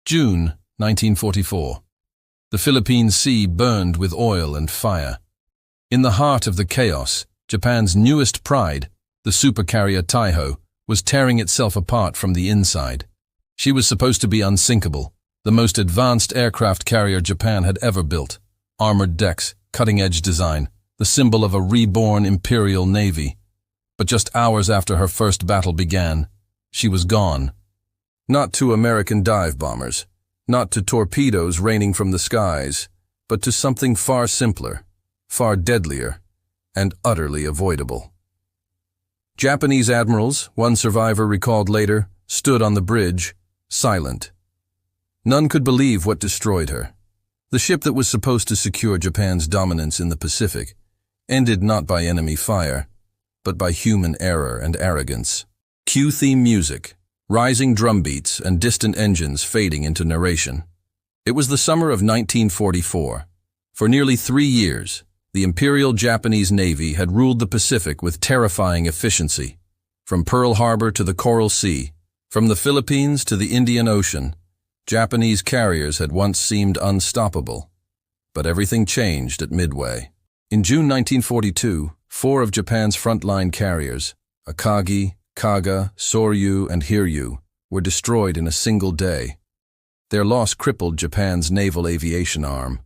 June 1944. The Philippine Sea burned with oil and fire. In the heart of the chaos, Japan's newest pride, the supercarrier Taiho, was tearing itself apart from the inside. She was supposed to be unsinkable, the most advanced aircraft carrier Japan had ever built. Armored decks, cutting-edge design, the symbol of a reborn Imperial Navy. But just hours after her first battle began, she was gone. Not to American dive bombers, not to torpedoes raining from the skies, but to something far simpler, far deadlier, and utterly avoidable. Japanese admirals, one survivor recalled later, stood on the bridge, silent. None could believe what destroyed her. The ship that was supposed to secure Japan's dominance in the Pacific ended not by enemy fire, but by human error and arrogance. Cue theme music, rising drum beats and distant engines fading into narration. It was the summer of 1944. For nearly 3 years, the Imperial Japanese Navy had ruled the Pacific with terrifying efficiency. From Pearl Harbor to the Coral Sea, from the Philippines to the Indian Ocean, Japanese carriers had once seemed unstoppable. But everything changed at Midway. In June 1942, 4 of Japan's frontline carriers, Akagi, Kaga, Soryu, and Hiryu, were destroyed in a single day. Their loss crippled Japan's naval aviation arm.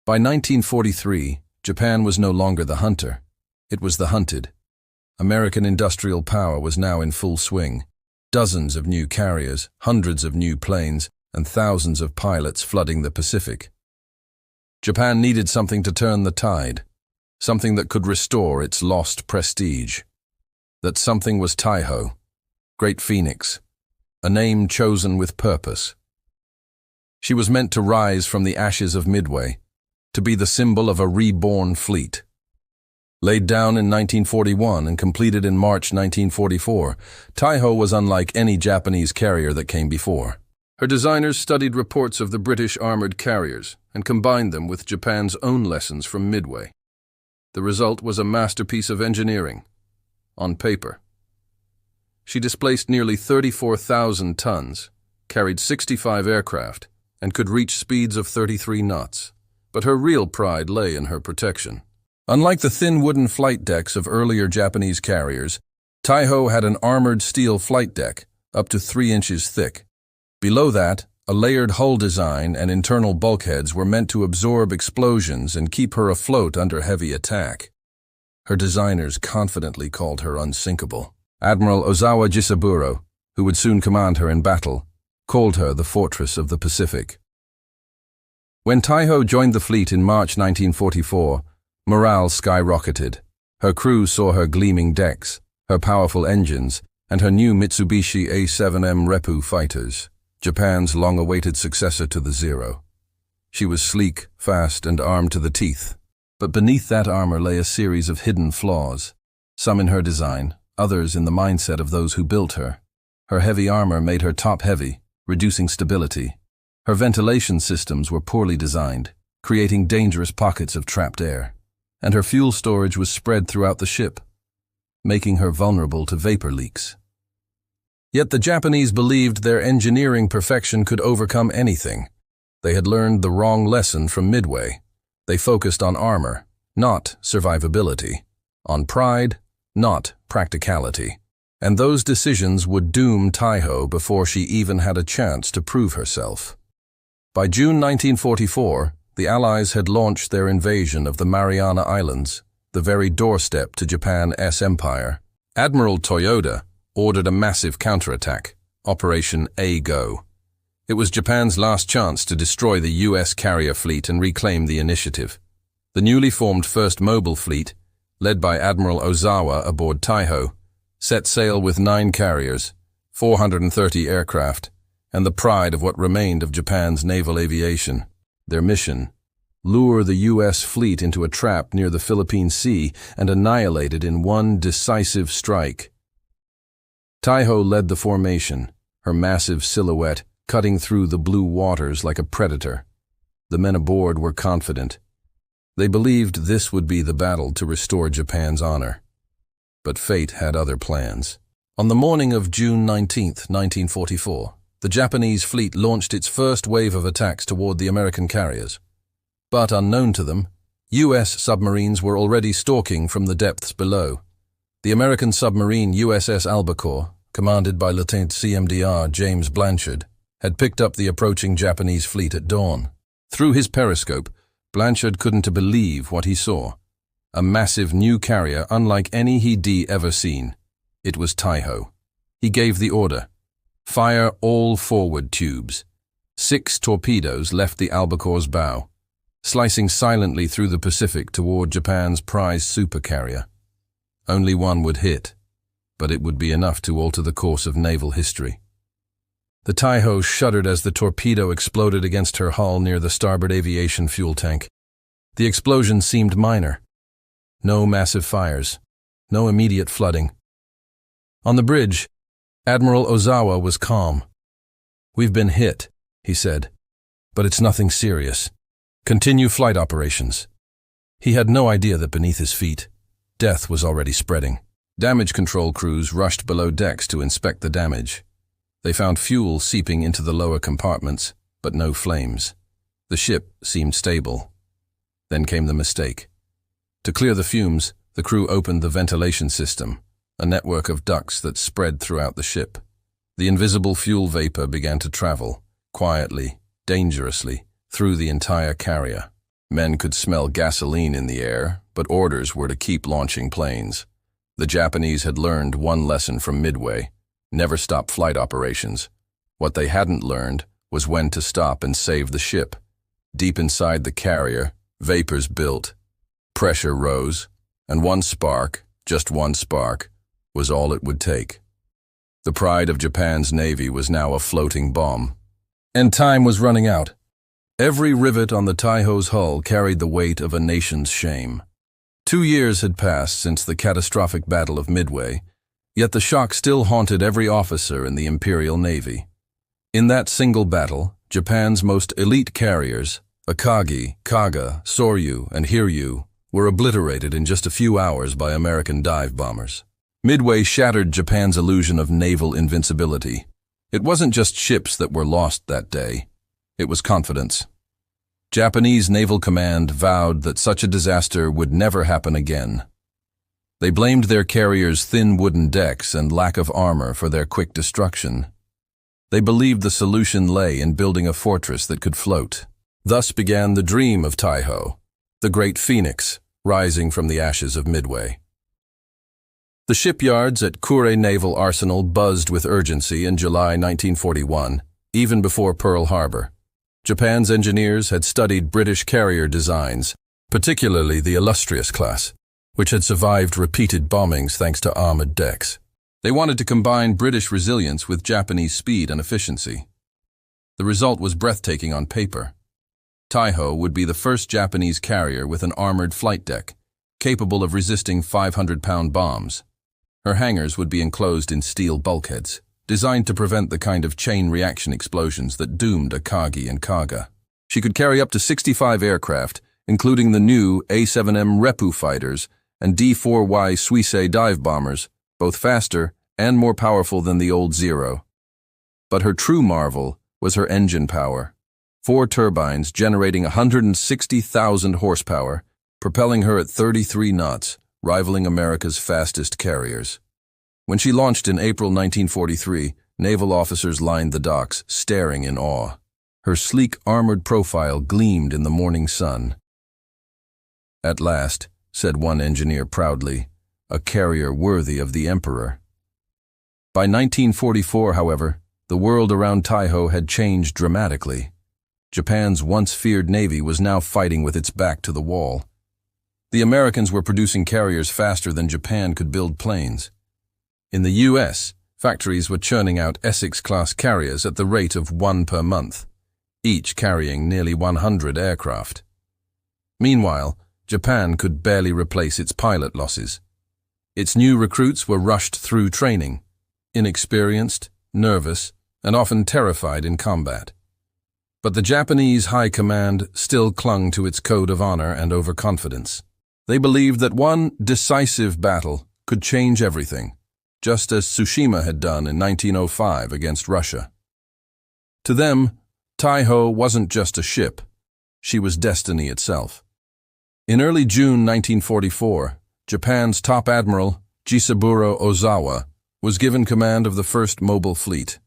By 1943, Japan was no longer the hunter. It was the hunted. American industrial power was now in full swing. Dozens of new carriers, hundreds of new planes, and thousands of pilots flooding the Pacific. Japan needed something to turn the tide, something that could restore its lost prestige. That something was Taiho, Great Phoenix, a name chosen with purpose. She was meant to rise from the ashes of Midway, to be the symbol of a reborn fleet. Laid down in 1941 and completed in March 1944, Taiho was unlike any Japanese carrier that came before. Her designers studied reports of the British armored carriers and combined them with Japan's own lessons from Midway. The result was a masterpiece of engineering, on paper. She displaced nearly 34,000 tons, carried 65 aircraft, and could reach speeds of 33 knots. But her real pride lay in her protection. Unlike the thin wooden flight decks of earlier Japanese carriers, Taiho had an armored steel flight deck, up to 3 inches thick. Below that, a layered hull design and internal bulkheads were meant to absorb explosions and keep her afloat under heavy attack. Her designers confidently called her unsinkable. Admiral Ozawa Jisaburo, who would soon command her in battle, called her the Fortress of the Pacific. When Taiho joined the fleet in March 1944, morale skyrocketed. Her crew saw her gleaming decks, her powerful engines, and her new Mitsubishi A-7M Reppu fighters, Japan's long-awaited successor to the Zero. She was sleek, fast, and armed to the teeth. But beneath that armor lay a series of hidden flaws, some in her design, others in the mindset of those who built her. Her heavy armor made her top-heavy, reducing stability. Her ventilation systems were poorly designed, creating dangerous pockets of trapped air. And her fuel storage was spread throughout the ship, making her vulnerable to vapor leaks. Yet the Japanese believed their engineering perfection could overcome anything. They had learned the wrong lesson from Midway. They focused on armor, not survivability, on pride, not practicality. And those decisions would doom Taiho before she even had a chance to prove herself. By June 1944, the Allies had launched their invasion of the Mariana Islands, the very doorstep to Japan's empire. Admiral Toyoda ordered a massive counterattack, Operation A-Go. It was Japan's last chance to destroy the U.S. carrier fleet and reclaim the initiative. The newly formed First Mobile Fleet, led by Admiral Ozawa aboard Taiho, set sail with 9 carriers, 430 aircraft, and the pride of what remained of Japan's naval aviation. Their mission: lure the U.S. fleet into a trap near the Philippine Sea and annihilate it in one decisive strike. Taiho led the formation, her massive silhouette cutting through the blue waters like a predator. The men aboard were confident. They believed this would be the battle to restore Japan's honor. But fate had other plans. On the morning of June 19, 1944, The Japanese fleet launched its first wave of attacks toward the American carriers. But unknown to them, U.S. submarines were already stalking from the depths below. The American submarine USS Albacore, commanded by Lieutenant CMDR James Blanchard, had picked up the approaching Japanese fleet at dawn. Through his periscope, Blanchard couldn't believe what he saw. A massive new carrier unlike any he'd ever seen. It was Taiho. He gave the order. Fire all forward tubes. 6 torpedoes left the Albacore's bow, slicing silently through the Pacific toward Japan's prize supercarrier. Only one would hit, but it would be enough to alter the course of naval history. The Taiho shuddered as the torpedo exploded against her hull near the starboard aviation fuel tank. The explosion seemed minor. No massive fires. No immediate flooding. On the bridge, Admiral Ozawa was calm. "We've been hit," he said, "but it's nothing serious. Continue flight operations." He had no idea that beneath his feet, death was already spreading. Damage control crews rushed below decks to inspect the damage. They found fuel seeping into the lower compartments, but no flames. The ship seemed stable. Then came the mistake. To clear the fumes, the crew opened the ventilation system, a network of ducts that spread throughout the ship. The invisible fuel vapor began to travel, quietly, dangerously, through the entire carrier. Men could smell gasoline in the air, but orders were to keep launching planes. The Japanese had learned one lesson from Midway: never stop flight operations. What they hadn't learned was when to stop and save the ship. Deep inside the carrier, vapors built. Pressure rose, and one spark, just one spark, was all it would take. The pride of Japan's Navy was now a floating bomb. And time was running out. Every rivet on the Taiho's hull carried the weight of a nation's shame. 2 years had passed since the catastrophic Battle of Midway, yet the shock still haunted every officer in the Imperial Navy. In that single battle, Japan's most elite carriers, Akagi, Kaga, Soryu, and Hiryu, were obliterated in just a few hours by American dive bombers. Midway shattered Japan's illusion of naval invincibility. It wasn't just ships that were lost that day. It was confidence. Japanese Naval Command vowed that such a disaster would never happen again. They blamed their carriers' thin wooden decks and lack of armor for their quick destruction. They believed the solution lay in building a fortress that could float. Thus began the dream of Taiho, the great phoenix rising from the ashes of Midway. The shipyards at Kure Naval Arsenal buzzed with urgency in July 1941, even before Pearl Harbor. Japan's engineers had studied British carrier designs, particularly the Illustrious class, which had survived repeated bombings thanks to armored decks. They wanted to combine British resilience with Japanese speed and efficiency. The result was breathtaking on paper. Taiho would be the first Japanese carrier with an armored flight deck, capable of resisting 500-pound bombs. Her hangars would be enclosed in steel bulkheads, designed to prevent the kind of chain reaction explosions that doomed Akagi and Kaga. She could carry up to 65 aircraft, including the new A-7M Repu fighters and D-4Y Suisei dive bombers, both faster and more powerful than the old Zero. But her true marvel was her engine power. 4 turbines generating 160,000 horsepower, propelling her at 33 knots, rivaling America's fastest carriers. When she launched in April 1943, naval officers lined the docks, staring in awe. Her sleek, armored profile gleamed in the morning sun. "At last," said one engineer proudly, "a carrier worthy of the Emperor." By 1944, however, the world around Taiho had changed dramatically. Japan's once feared navy was now fighting with its back to the wall. The Americans were producing carriers faster than Japan could build planes. In the U.S., factories were churning out Essex-class carriers at the rate of 1 per month, each carrying nearly 100 aircraft. Meanwhile, Japan could barely replace its pilot losses. Its new recruits were rushed through training, inexperienced, nervous, and often terrified in combat. But the Japanese High Command still clung to its code of honor and overconfidence. They believed that one decisive battle could change everything, just as Tsushima had done in 1905 against Russia. To them, Taiho wasn't just a ship. She was destiny itself. In early June 1944, Japan's top admiral, Jisaburo Ozawa, was given command of the first mobile fleet.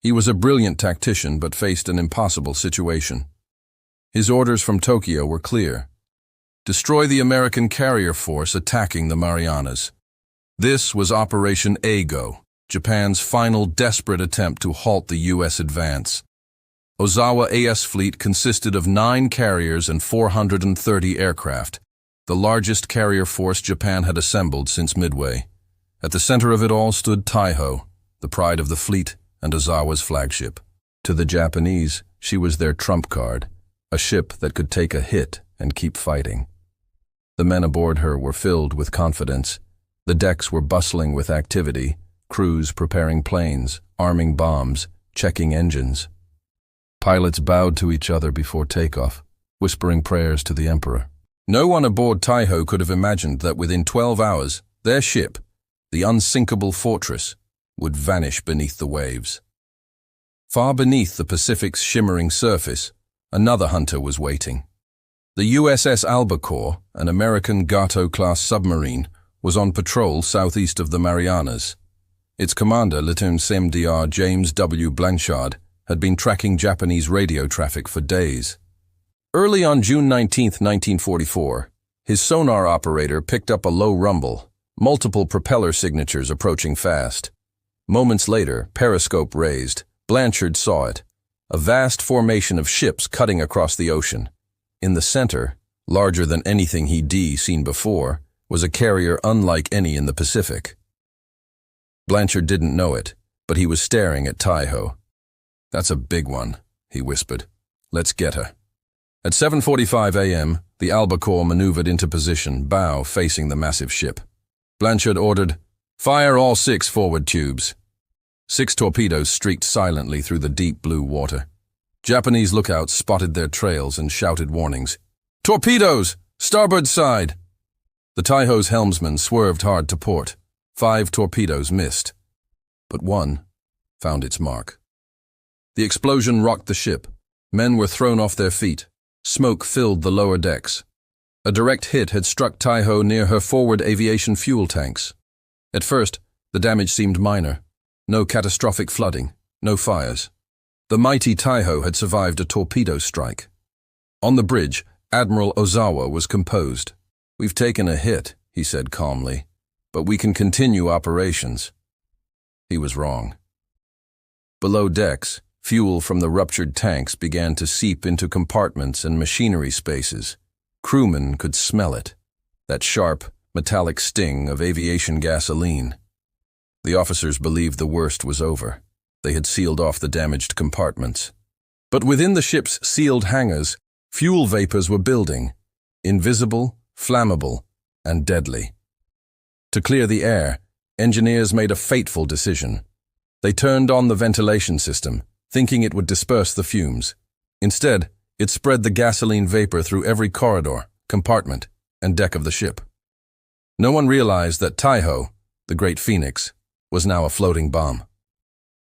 He was a brilliant tactician but faced an impossible situation. His orders from Tokyo were clear. Destroy the American carrier force attacking the Marianas. This was Operation Eigo, Japan's final desperate attempt to halt the U.S. advance. Ozawa AS fleet consisted of 9 carriers and 430 aircraft, the largest carrier force Japan had assembled since Midway. At the center of it all stood Taiho, the pride of the fleet and Ozawa's flagship. To the Japanese, she was their trump card, a ship that could take a hit and keep fighting. The men aboard her were filled with confidence. The decks were bustling with activity, crews preparing planes, arming bombs, checking engines. Pilots bowed to each other before takeoff, whispering prayers to the Emperor. No one aboard Taiho could have imagined that within 12 hours, their ship, the unsinkable fortress, would vanish beneath the waves. Far beneath the Pacific's shimmering surface, another hunter was waiting. The USS Albacore, an American Gato-class submarine, was on patrol southeast of the Marianas. Its commander, Lieutenant CMDR James W. Blanchard, had been tracking Japanese radio traffic for days. Early on June 19, 1944, his sonar operator picked up a low rumble, multiple propeller signatures approaching fast. Moments later, periscope raised. Blanchard saw it, a vast formation of ships cutting across the ocean. In the center, larger than anything he'd seen before, was a carrier unlike any in the Pacific. Blanchard didn't know it, but he was staring at Taiho. "That's a big one," he whispered. "Let's get her." At 7:45 a.m., the Albacore maneuvered into position, bow facing the massive ship. Blanchard ordered, "Fire all 6 forward tubes." 6 torpedoes streaked silently through the deep blue water. Japanese lookouts spotted their trails and shouted warnings. "Torpedoes! Starboard side!" The Taiho's helmsman swerved hard to port. 5 torpedoes missed, but one found its mark. The explosion rocked the ship. Men were thrown off their feet. Smoke filled the lower decks. A direct hit had struck Taiho near her forward aviation fuel tanks. At first, the damage seemed minor. No catastrophic flooding, no fires. The mighty Taiho had survived a torpedo strike. On the bridge, Admiral Ozawa was composed. "We've taken a hit," he said calmly, "but we can continue operations." He was wrong. Below decks, fuel from the ruptured tanks began to seep into compartments and machinery spaces. Crewmen could smell it, that sharp, metallic sting of aviation gasoline. The officers believed the worst was over. They had sealed off the damaged compartments. But within the ship's sealed hangars, fuel vapors were building, invisible, flammable, and deadly. To clear the air, engineers made a fateful decision. They turned on the ventilation system, thinking it would disperse the fumes. Instead, it spread the gasoline vapor through every corridor, compartment, and deck of the ship. No one realized that Taiho, the Great Phoenix, was now a floating bomb.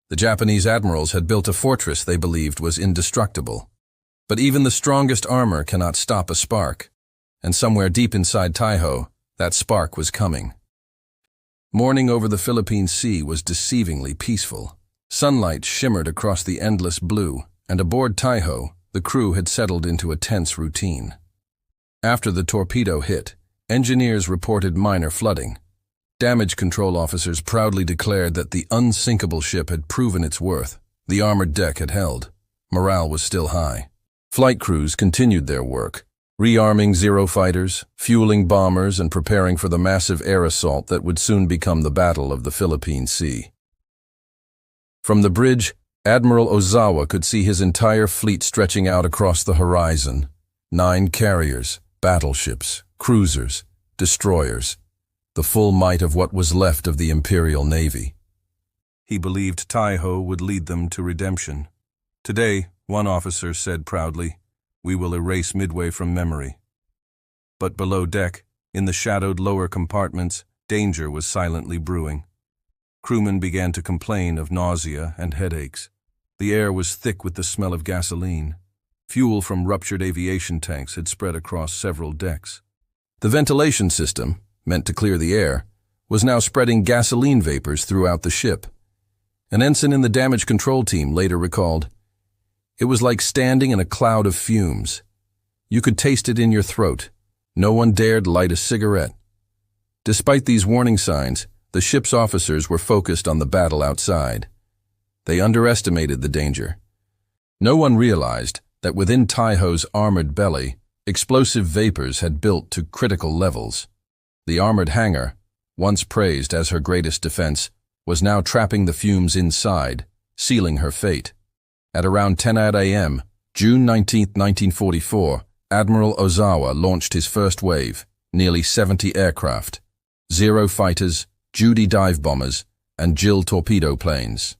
The Japanese admirals had built a fortress they believed was indestructible. But even the strongest armor cannot stop a spark, and somewhere deep inside Taiho, that spark was coming. Morning over the Philippine Sea was deceivingly peaceful. Sunlight shimmered across the endless blue, and aboard Taiho, the crew had settled into a tense routine. After the torpedo hit, engineers reported minor flooding. Damage control officers proudly declared that the unsinkable ship had proven its worth. The armored deck had held. Morale was still high. Flight crews continued their work, rearming Zero fighters, fueling bombers, and preparing for the massive air assault that would soon become the Battle of the Philippine Sea. From the bridge, Admiral Ozawa could see his entire fleet stretching out across the horizon. 9 carriers, battleships, cruisers, destroyers, the full might of what was left of the Imperial Navy. He believed Taiho would lead them to redemption. "Today," one officer said proudly, "we will erase Midway from memory." But below deck, in the shadowed lower compartments, danger was silently brewing. Crewmen began to complain of nausea and headaches. The air was thick with the smell of gasoline. Fuel from ruptured aviation tanks had spread across several decks. The ventilation system, meant to clear the air, was now spreading gasoline vapors throughout the ship. An ensign in the damage control team later recalled, "It was like standing in a cloud of fumes. You could taste it in your throat. No one dared light a cigarette." Despite these warning signs, the ship's officers were focused on the battle outside. They underestimated the danger. No one realized that within Taiho's armored belly, explosive vapors had built to critical levels. The armored hangar, once praised as her greatest defense, was now trapping the fumes inside, sealing her fate. At around 10 a.m., June 19, 1944, Admiral Ozawa launched his first wave, nearly 70 aircraft, 0 fighters, Judy dive bombers, and Jill torpedo planes.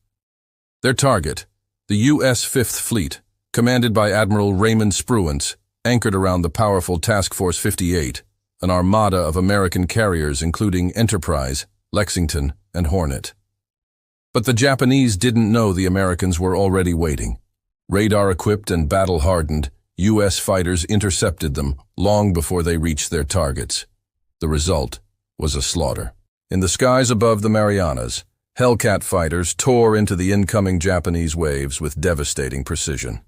Their target, the U.S. Fifth Fleet, commanded by Admiral Raymond Spruance, anchored around the powerful Task Force 58, an armada of American carriers including Enterprise, Lexington, and Hornet. But the Japanese didn't know the Americans were already waiting. Radar-equipped and battle-hardened, U.S. fighters intercepted them long before they reached their targets. The result was a slaughter. In the skies above the Marianas, Hellcat fighters tore into the incoming Japanese waves with devastating precision.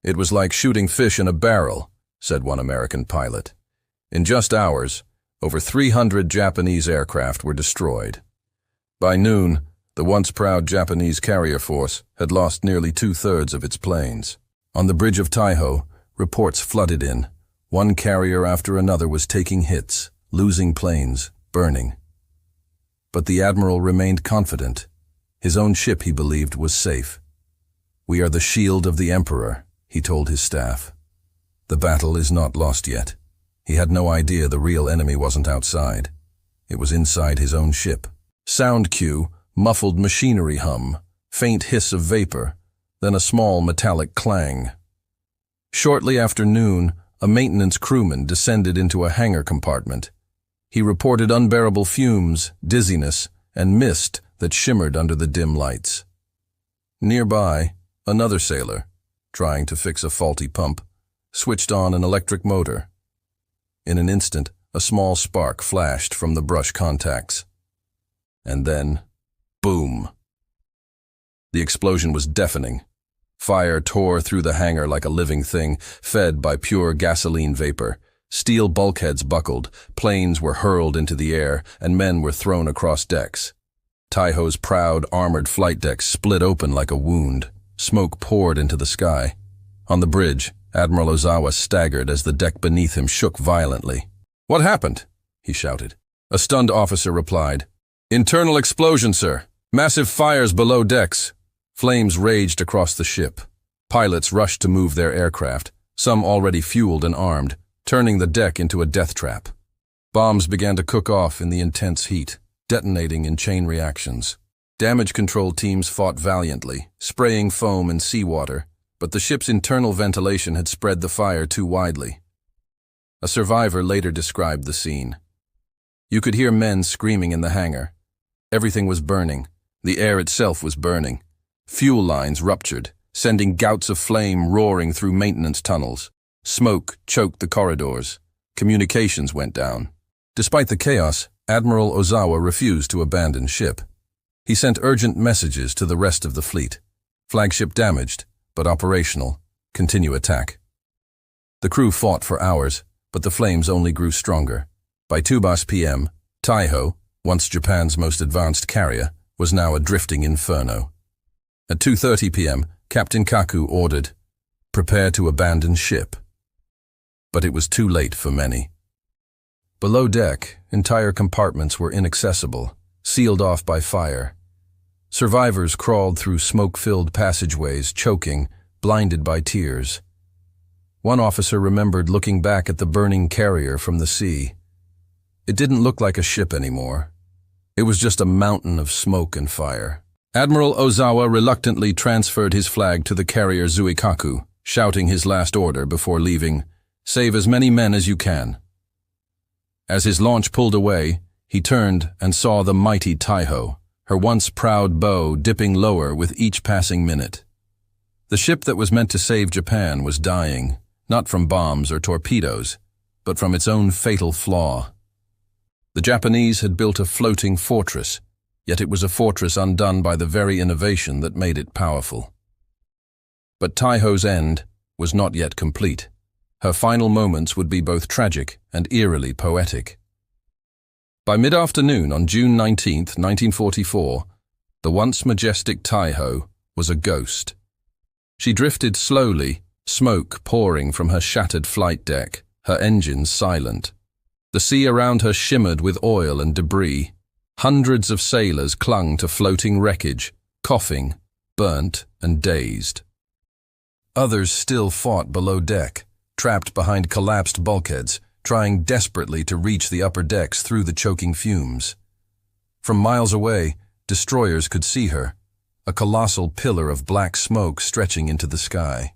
"It was like shooting fish in a barrel," said one American pilot. In just hours, over 300 Japanese aircraft were destroyed. By noon, the once proud Japanese carrier force had lost nearly 2/3 of its planes. On the bridge of Taiho, reports flooded in. One carrier after another was taking hits, losing planes, burning. But the admiral remained confident. His own ship, he believed, was safe. "We are the shield of the Emperor," he told his staff. "The battle is not lost yet." He had no idea the real enemy wasn't outside. It was inside his own ship. Sound cue, muffled machinery hum, faint hiss of vapor, then a small metallic clang. Shortly after noon, a maintenance crewman descended into a hangar compartment. He reported unbearable fumes, dizziness, and mist that shimmered under the dim lights. Nearby, another sailor, trying to fix a faulty pump, switched on an electric motor. In an instant, a small spark flashed from the brush contacts. And then, boom! The explosion was deafening. Fire tore through the hangar like a living thing, fed by pure gasoline vapor. Steel bulkheads buckled, planes were hurled into the air, and men were thrown across decks. Taiho's proud, armored flight deck split open like a wound. Smoke poured into the sky. On the bridge, Admiral Ozawa staggered as the deck beneath him shook violently. "What happened?" he shouted. A stunned officer replied, "Internal explosion, sir. Massive fires below decks." Flames raged across the ship. Pilots rushed to move their aircraft, some already fueled and armed, turning the deck into a death trap. Bombs began to cook off in the intense heat, detonating in chain reactions. Damage control teams fought valiantly, spraying foam and seawater, but the ship's internal ventilation had spread the fire too widely. A survivor later described the scene. "You could hear men screaming in the hangar. Everything was burning. The air itself was burning. Fuel lines ruptured, sending gouts of flame roaring through maintenance tunnels. Smoke choked the corridors. Communications went down." Despite the chaos, Admiral Ozawa refused to abandon ship. He sent urgent messages to the rest of the fleet. Flagship damaged, but operational. Continue attack. The crew fought for hours, but the flames only grew stronger. By 2 p.m., Taiho, once Japan's most advanced carrier, was now a drifting inferno. At 2:30 p.m., Captain Kaku ordered, "Prepare to abandon ship." But it was too late for many. Below deck, entire compartments were inaccessible, sealed off by fire. Survivors crawled through smoke-filled passageways, choking, blinded by tears. One officer remembered looking back at the burning carrier from the sea. It didn't look like a ship anymore. It was just a mountain of smoke and fire. Admiral Ozawa reluctantly transferred his flag to the carrier Zuikaku, shouting his last order before leaving, "Save as many men as you can." As his launch pulled away, he turned and saw the mighty Taiho, her once proud bow dipping lower with each passing minute. The ship that was meant to save Japan was dying, not from bombs or torpedoes, but from its own fatal flaw. The Japanese had built a floating fortress, yet it was a fortress undone by the very innovation that made it powerful. But Taiho's end was not yet complete. Her final moments would be both tragic and eerily poetic. By mid-afternoon on June 19, 1944, the once majestic Taiho was a ghost. She drifted slowly, smoke pouring from her shattered flight deck, her engines silent. The sea around her shimmered with oil and debris. Hundreds of sailors clung to floating wreckage, coughing, burnt and dazed. Others still fought below deck, trapped behind collapsed bulkheads, trying desperately to reach the upper decks through the choking fumes. From miles away, destroyers could see her, a colossal pillar of black smoke stretching into the sky.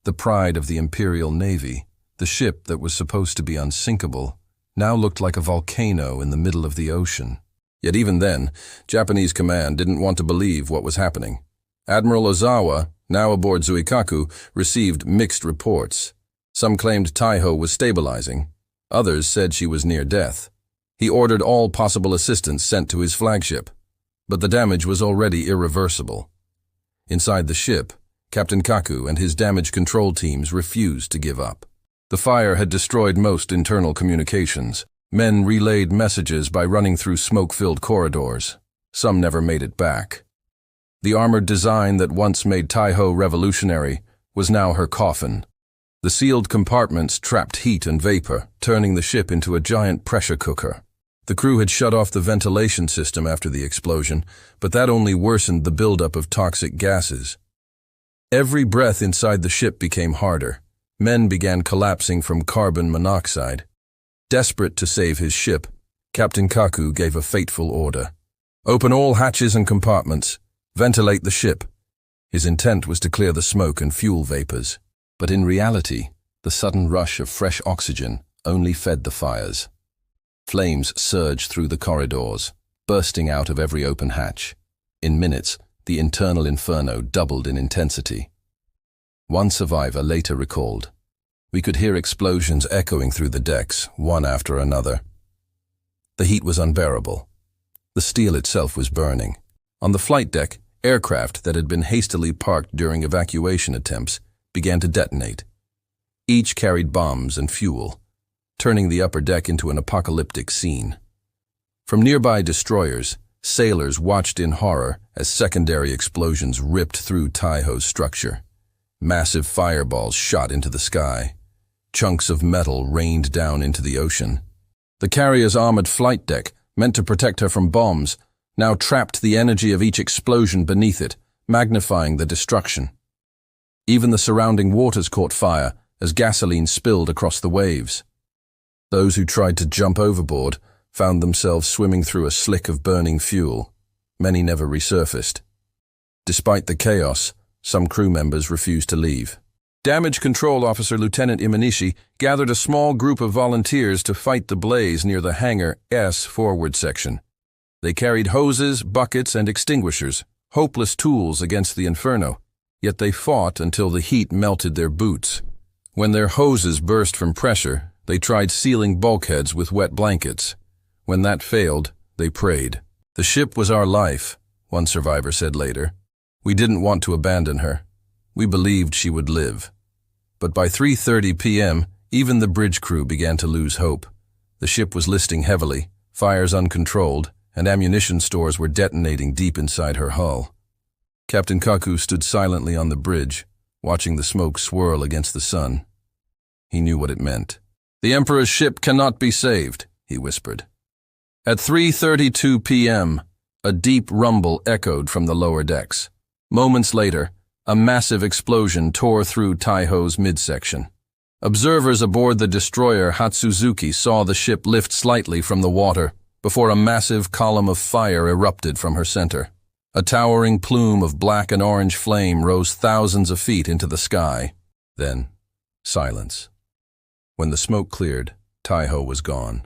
The pride of the Imperial Navy, the ship that was supposed to be unsinkable, now looked like a volcano in the middle of the ocean. Yet even then, Japanese command didn't want to believe what was happening. Admiral Ozawa, now aboard Zuikaku, received mixed reports. Some claimed Taiho was stabilizing. Others said she was near death. He ordered all possible assistance sent to his flagship. But the damage was already irreversible. Inside the ship, Captain Kaku and his damage control teams refused to give up. The fire had destroyed most internal communications. Men relayed messages by running through smoke-filled corridors. Some never made it back. The armored design that once made Taiho revolutionary was now her coffin. The sealed compartments trapped heat and vapor, turning the ship into a giant pressure cooker. The crew had shut off the ventilation system after the explosion, but that only worsened the buildup of toxic gases. Every breath inside the ship became harder. Men began collapsing from carbon monoxide. Desperate to save his ship, Captain Kaku gave a fateful order. "Open all hatches and compartments. Ventilate the ship." His intent was to clear the smoke and fuel vapors. But in reality, the sudden rush of fresh oxygen only fed the fires. Flames surged through the corridors, bursting out of every open hatch. In minutes, the internal inferno doubled in intensity. One survivor later recalled, "We could hear explosions echoing through the decks, one after another." The heat was unbearable. The steel itself was burning. On the flight deck, aircraft that had been hastily parked during evacuation attempts began to detonate. Each carried bombs and fuel, turning the upper deck into an apocalyptic scene. From nearby destroyers, sailors watched in horror as secondary explosions ripped through Taiho's structure. Massive fireballs shot into the sky. Chunks of metal rained down into the ocean. The carrier's armored flight deck, meant to protect her from bombs, now trapped the energy of each explosion beneath it, magnifying the destruction. Even the surrounding waters caught fire as gasoline spilled across the waves. Those who tried to jump overboard found themselves swimming through a slick of burning fuel. Many never resurfaced. Despite the chaos, some crew members refused to leave. Damage Control Officer Lieutenant Imanishi gathered a small group of volunteers to fight the blaze near the hangar S forward section. They carried hoses, buckets, and extinguishers, hopeless tools against the inferno. Yet they fought until the heat melted their boots. When their hoses burst from pressure, they tried sealing bulkheads with wet blankets. When that failed, they prayed. "The ship was our life," one survivor said later. "We didn't want to abandon her. We believed she would live." But by 3:30 p.m., even the bridge crew began to lose hope. The ship was listing heavily, fires uncontrolled, and ammunition stores were detonating deep inside her hull. Captain Kaku stood silently on the bridge, watching the smoke swirl against the sun. He knew what it meant. "The Emperor's ship cannot be saved," he whispered. At 3:32 p.m., a deep rumble echoed from the lower decks. Moments later, a massive explosion tore through Taiho's midsection. Observers aboard the destroyer Hatsuzuki saw the ship lift slightly from the water before a massive column of fire erupted from her center. A towering plume of black and orange flame rose thousands of feet into the sky. Then, silence. When the smoke cleared, Taiho was gone.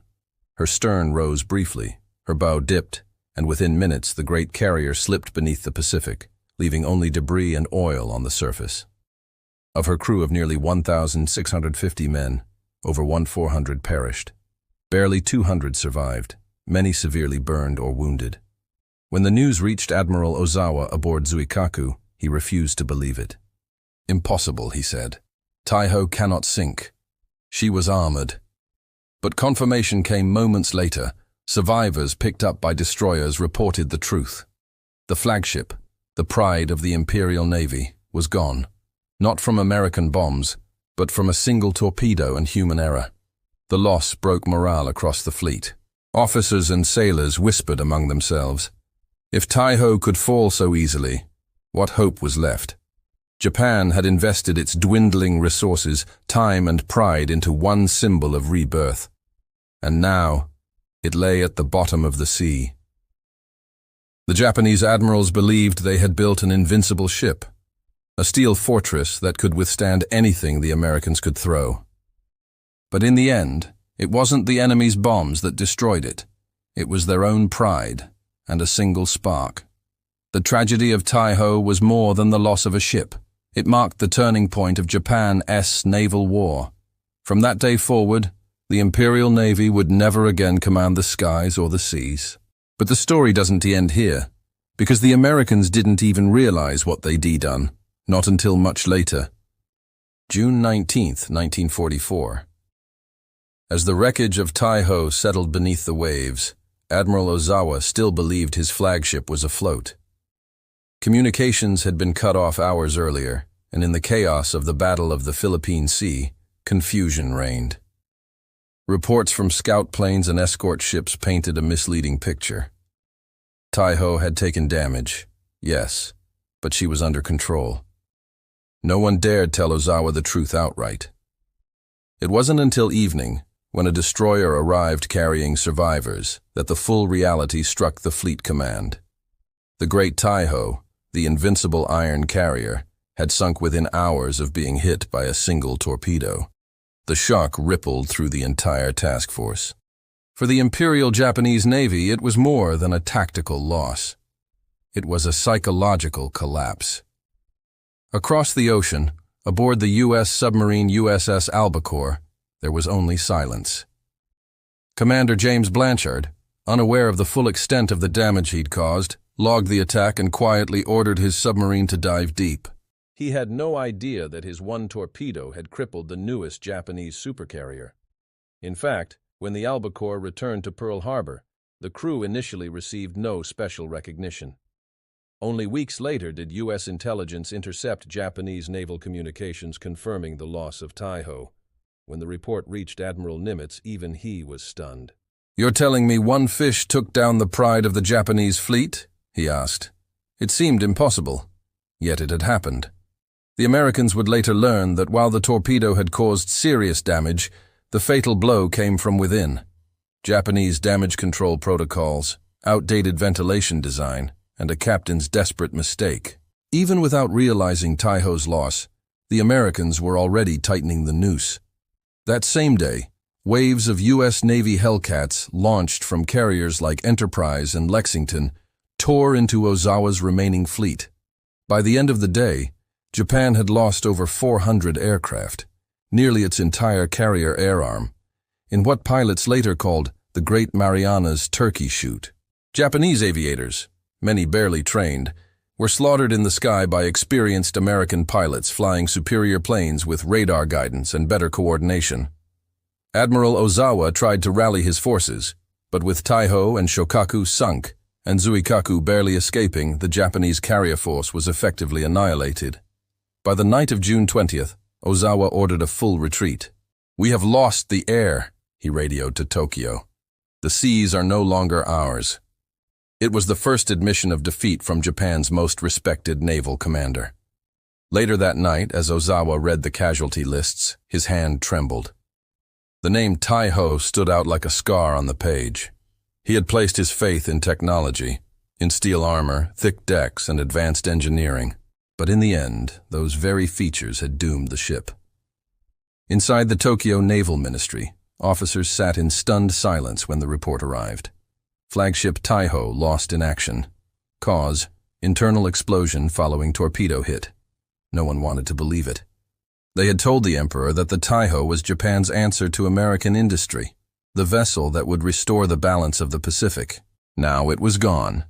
Her stern rose briefly, her bow dipped, and within minutes the great carrier slipped beneath the Pacific, leaving only debris and oil on the surface. Of her crew of nearly 1,650 men, over 1,400 perished. Barely 200 survived, many severely burned or wounded. When the news reached Admiral Ozawa aboard Zuikaku, he refused to believe it. "Impossible," he said. "Taiho cannot sink. She was armored." But confirmation came moments later. Survivors picked up by destroyers reported the truth. The flagship, the pride of the Imperial Navy, was gone. Not from American bombs, but from a single torpedo and human error. The loss broke morale across the fleet. Officers and sailors whispered among themselves. If Taiho could fall so easily, what hope was left? Japan had invested its dwindling resources, time and pride into one symbol of rebirth. And now, it lay at the bottom of the sea. The Japanese admirals believed they had built an invincible ship, a steel fortress that could withstand anything the Americans could throw. But in the end, it wasn't the enemy's bombs that destroyed it. It was their own pride and a single spark. The tragedy of Taiho was more than the loss of a ship. It marked the turning point of Japan's naval war. From that day forward, the Imperial Navy would never again command the skies or the seas. But the story doesn't end here, because the Americans didn't even realize what they'd done, not until much later. June 19th, 1944. As the wreckage of Taiho settled beneath the waves, Admiral Ozawa still believed his flagship was afloat. Communications had been cut off hours earlier, and in the chaos of the Battle of the Philippine Sea, confusion reigned. Reports from scout planes and escort ships painted a misleading picture. Taiho had taken damage, yes, but she was under control. No one dared tell Ozawa the truth outright. It wasn't until evening, when a destroyer arrived carrying survivors, that the full reality struck the fleet command. The great Taiho, the invincible iron carrier, had sunk within hours of being hit by a single torpedo. The shock rippled through the entire task force. For the Imperial Japanese Navy, it was more than a tactical loss. It was a psychological collapse. Across the ocean, aboard the U.S. submarine USS Albacore, there was only silence. Commander James Blanchard, unaware of the full extent of the damage he'd caused, logged the attack and quietly ordered his submarine to dive deep. He had no idea that his one torpedo had crippled the newest Japanese supercarrier. In fact, when the Albacore returned to Pearl Harbor, the crew initially received no special recognition. Only weeks later did U.S. intelligence intercept Japanese naval communications confirming the loss of Taiho. When the report reached Admiral Nimitz, even he was stunned. "You're telling me one fish took down the pride of the Japanese fleet?" he asked. It seemed impossible, yet it had happened. The Americans would later learn that while the torpedo had caused serious damage, the fatal blow came from within. Japanese damage control protocols, outdated ventilation design, and a captain's desperate mistake. Even without realizing Taiho's loss, the Americans were already tightening the noose. That same day, waves of U.S. Navy Hellcats launched from carriers like Enterprise and Lexington tore into Ozawa's remaining fleet. By the end of the day, Japan had lost over 400 aircraft, nearly its entire carrier air arm, in what pilots later called the Great Marianas Turkey Shoot. Japanese aviators, many barely trained, were slaughtered in the sky by experienced American pilots flying superior planes with radar guidance and better coordination. Admiral Ozawa tried to rally his forces, but with Taiho and Shokaku sunk, and Zuikaku barely escaping, the Japanese carrier force was effectively annihilated. By the night of June 20th, Ozawa ordered a full retreat. "We have lost the air," he radioed to Tokyo. "The seas are no longer ours." It was the first admission of defeat from Japan's most respected naval commander. Later that night, as Ozawa read the casualty lists, his hand trembled. The name Taiho stood out like a scar on the page. He had placed his faith in technology, in steel armor, thick decks, and advanced engineering. But in the end, those very features had doomed the ship. Inside the Tokyo Naval Ministry, officers sat in stunned silence when the report arrived. Flagship Taiho lost in action. Cause, Internal explosion following torpedo hit. No one wanted to believe it. They had told the Emperor that the Taiho was Japan's answer to American industry, the vessel that would restore the balance of the Pacific. Now it was gone,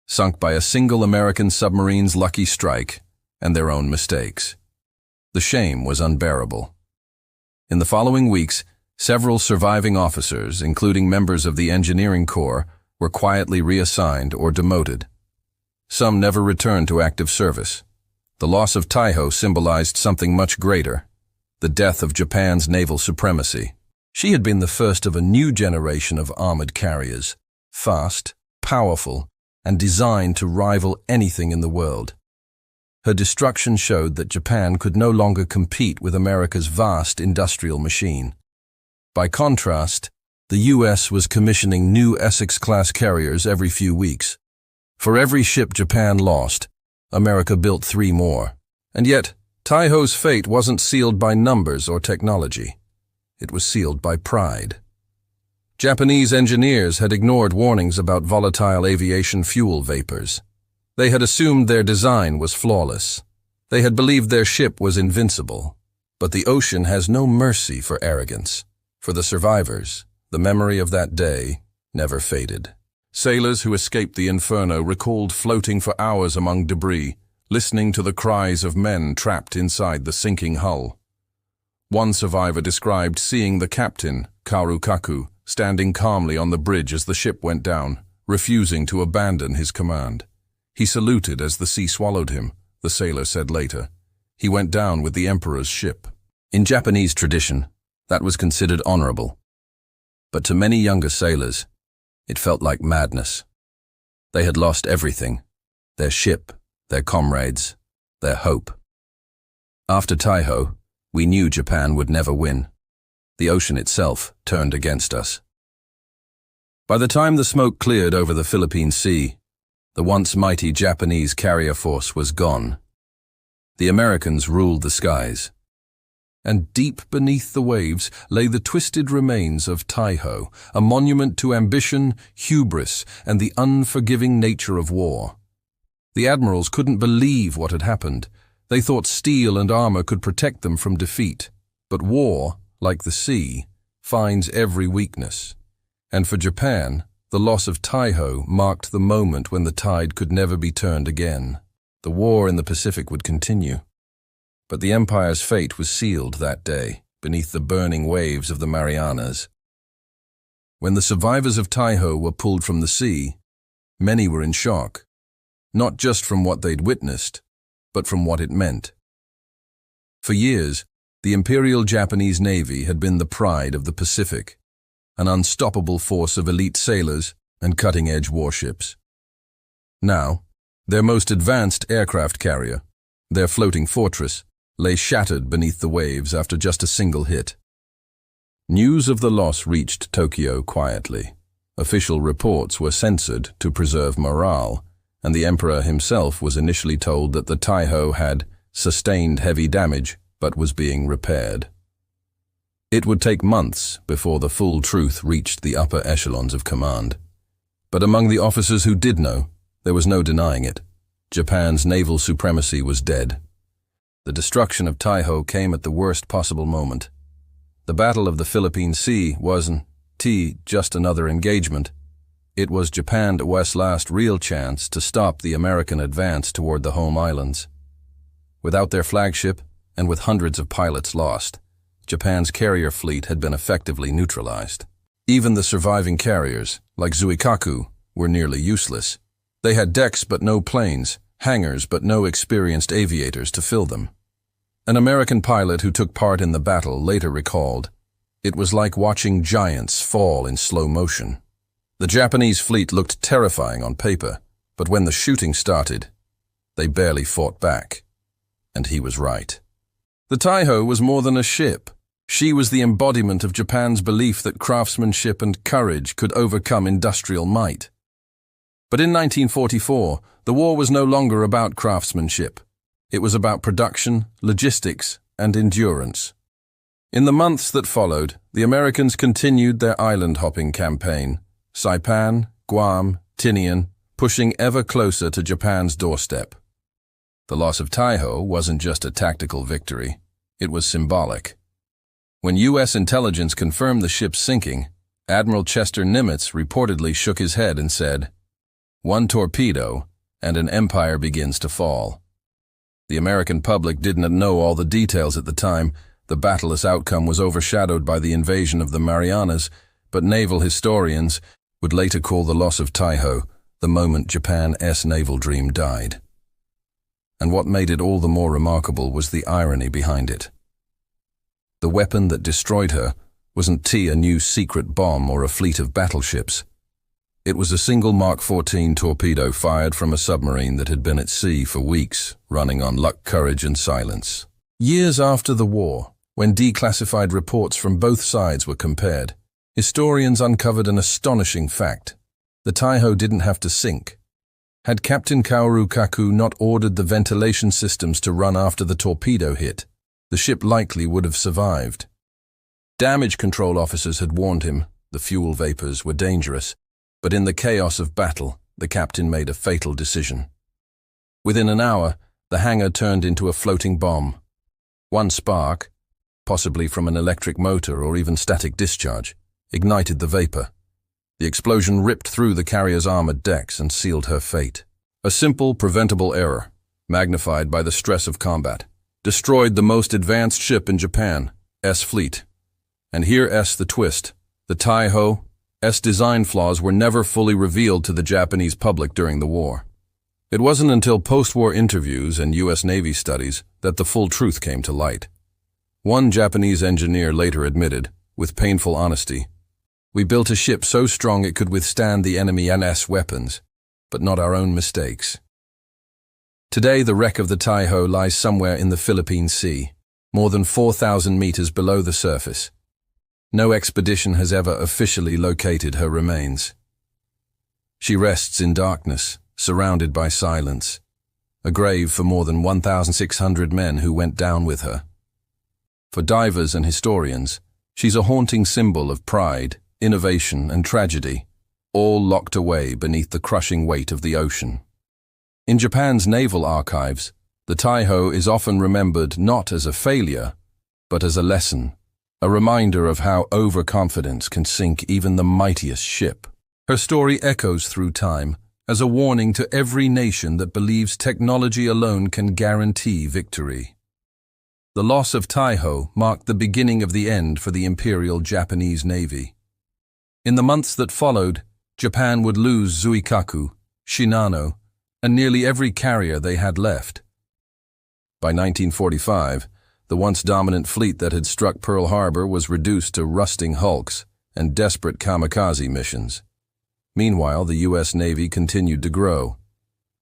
sunk by a single American submarine's lucky strike and their own mistakes. The shame was unbearable. In the following weeks, several surviving officers, including members of the engineering corps, were quietly reassigned or demoted. Some never returned to active service. The loss of Taiho symbolized something much greater, the death of Japan's naval supremacy. She had been the first of a new generation of armored carriers, fast, powerful, and designed to rival anything in the world. Her destruction showed that Japan could no longer compete with America's vast industrial machine. By contrast, the U.S. was commissioning new Essex-class carriers every few weeks. For every ship Japan lost, America built 3 more. And yet, Taiho's fate wasn't sealed by numbers or technology. It was sealed by pride. Japanese engineers had ignored warnings about volatile aviation fuel vapors. They had assumed their design was flawless. They had believed their ship was invincible. But the ocean has no mercy for arrogance. For the survivors, the memory of that day never faded. Sailors who escaped the inferno recalled floating for hours among debris, listening to the cries of men trapped inside the sinking hull. One survivor described seeing the captain, Karukaku, standing calmly on the bridge as the ship went down, refusing to abandon his command. He saluted as the sea swallowed him, the sailor said later. He went down with the Emperor's ship. In Japanese tradition, that was considered honorable. But to many younger sailors, it felt like madness. They had lost everything: their ship, their comrades, their hope. After Taiho, we knew Japan would never win. The ocean itself turned against us. By the time the smoke cleared over the Philippine Sea, the once mighty Japanese carrier force was gone. The Americans ruled the skies. And deep beneath the waves lay the twisted remains of Taiho, a monument to ambition, hubris, and the unforgiving nature of war. The Admirals couldn't believe what had happened. They thought steel and armor could protect them from defeat. But war, like the sea, finds every weakness. And for Japan, the loss of Taiho marked the moment when the tide could never be turned again. The war in the Pacific would continue. But the Empire's fate was sealed that day, beneath the burning waves of the Marianas. When the survivors of Taiho were pulled from the sea, many were in shock, not just from what they'd witnessed, but from what it meant. For years, the Imperial Japanese Navy had been the pride of the Pacific, an unstoppable force of elite sailors and cutting-edge warships. Now, their most advanced aircraft carrier, their floating fortress, lay shattered beneath the waves after just a single hit. News of the loss reached Tokyo quietly. Official reports were censored to preserve morale, and the Emperor himself was initially told that the Taiho had sustained heavy damage but was being repaired. It would take months before the full truth reached the upper echelons of command. But among the officers who did know, there was no denying it. Japan's naval supremacy was dead. The destruction of Taiho came at the worst possible moment. The Battle of the Philippine Sea wasn't just another engagement. It was Japan's last real chance to stop the American advance toward the home islands. Without their flagship, and with hundreds of pilots lost, Japan's carrier fleet had been effectively neutralized. Even the surviving carriers, like Zuikaku, were nearly useless. They had decks but no planes, hangars but no experienced aviators to fill them. An American pilot who took part in the battle later recalled, "It was like watching giants fall in slow motion." The Japanese fleet looked terrifying on paper, but when the shooting started, they barely fought back. And he was right. The Taiho was more than a ship. She was the embodiment of Japan's belief that craftsmanship and courage could overcome industrial might. But in 1944, the war was no longer about craftsmanship. It was about production, logistics, and endurance. In the months that followed, the Americans continued their island-hopping campaign. Saipan, Guam, Tinian, pushing ever closer to Japan's doorstep. The loss of Taiho wasn't just a tactical victory, it was symbolic. When U.S. intelligence confirmed the ship's sinking, Admiral Chester Nimitz reportedly shook his head and said, "One torpedo, and an empire begins to fall." The American public didn't know all the details at the time. The battleless outcome was overshadowed by the invasion of the Marianas, but naval historians would later call the loss of Taiho the moment Japan's naval dream died. And what made it all the more remarkable was the irony behind it. The weapon that destroyed her wasn't a new secret bomb or a fleet of battleships. It was a single Mark 14 torpedo fired from a submarine that had been at sea for weeks, running on luck, courage, and silence. Years after the war, when declassified reports from both sides were compared, historians uncovered an astonishing fact. The Taiho didn't have to sink. Had Captain Kaoru Kaku not ordered the ventilation systems to run after the torpedo hit, the ship likely would have survived. Damage control officers had warned him the fuel vapors were dangerous, but in the chaos of battle, the captain made a fatal decision. Within an hour, the hangar turned into a floating bomb. One spark, possibly from an electric motor or even static discharge, ignited the vapor. The explosion ripped through the carrier's armored decks and sealed her fate. A simple, preventable error, magnified by the stress of combat, destroyed the most advanced ship in Japan's fleet. And here's the twist. The Taiho's design flaws were never fully revealed to the Japanese public during the war. It wasn't until post-war interviews and U.S. Navy studies that the full truth came to light. One Japanese engineer later admitted, with painful honesty, "We built a ship so strong it could withstand the enemy's weapons, but not our own mistakes." Today, the wreck of the Taiho lies somewhere in the Philippine Sea, more than 4,000 meters below the surface. No expedition has ever officially located her remains. She rests in darkness, surrounded by silence, a grave for more than 1,600 men who went down with her. For divers and historians, she's a haunting symbol of pride, innovation, and tragedy, all locked away beneath the crushing weight of the ocean. In Japan's naval archives, the Taiho is often remembered not as a failure, but as a lesson, a reminder of how overconfidence can sink even the mightiest ship. Her story echoes through time as a warning to every nation that believes technology alone can guarantee victory. The loss of Taiho marked the beginning of the end for the Imperial Japanese Navy. In the months that followed, Japan would lose Zuikaku, Shinano, and nearly every carrier they had left. By 1945, the once dominant fleet that had struck Pearl Harbor was reduced to rusting hulks and desperate kamikaze missions. Meanwhile, the U.S. Navy continued to grow.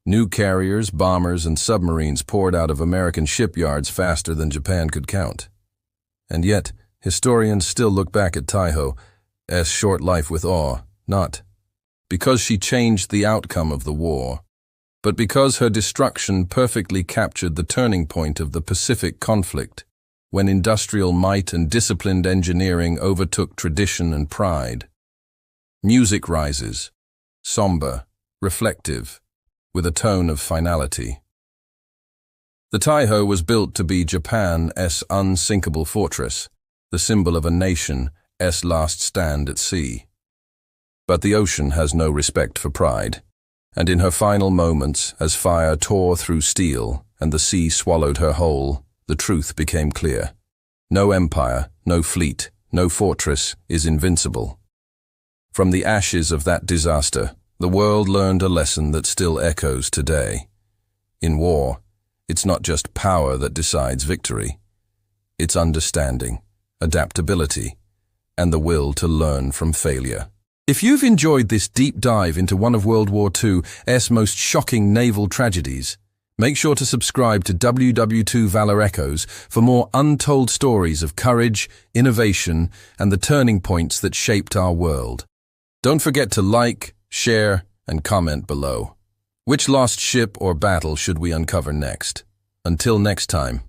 New carriers, bombers, and submarines poured out of American shipyards faster than Japan could count. And yet, historians still look back at Taiho's short life with awe, not because she changed the outcome of the war, but because her destruction perfectly captured the turning point of the Pacific conflict, when industrial might and disciplined engineering overtook tradition and pride. Music rises, somber, reflective, with a tone of finality. The Taiho was built to be Japan's unsinkable fortress, the symbol of a nation's last stand at sea. But the ocean has no respect for pride. And in her final moments, as fire tore through steel and the sea swallowed her whole, the truth became clear. No empire, no fleet, no fortress is invincible. From the ashes of that disaster, the world learned a lesson that still echoes today. In war, it's not just power that decides victory. It's understanding, adaptability, and the will to learn from failure. If you've enjoyed this deep dive into one of World War II's most shocking naval tragedies, make sure to subscribe to WW2 Valor Echoes for more untold stories of courage, innovation, and the turning points that shaped our world. Don't forget to like, share, and comment below. Which lost ship or battle should we uncover next? Until next time.